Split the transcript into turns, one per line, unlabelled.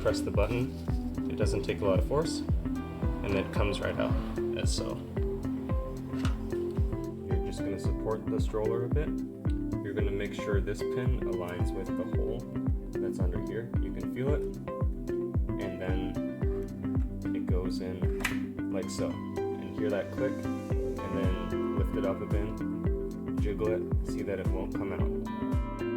press the button, it doesn't take a lot of force, and it comes right out as so. You're just going to support the stroller a bit. You're going to make sure this pin aligns with the hole that's under here. You can feel it, and then it goes in like so. And hear that click, and then lift it up a bit, jiggle it, see that it won't come out.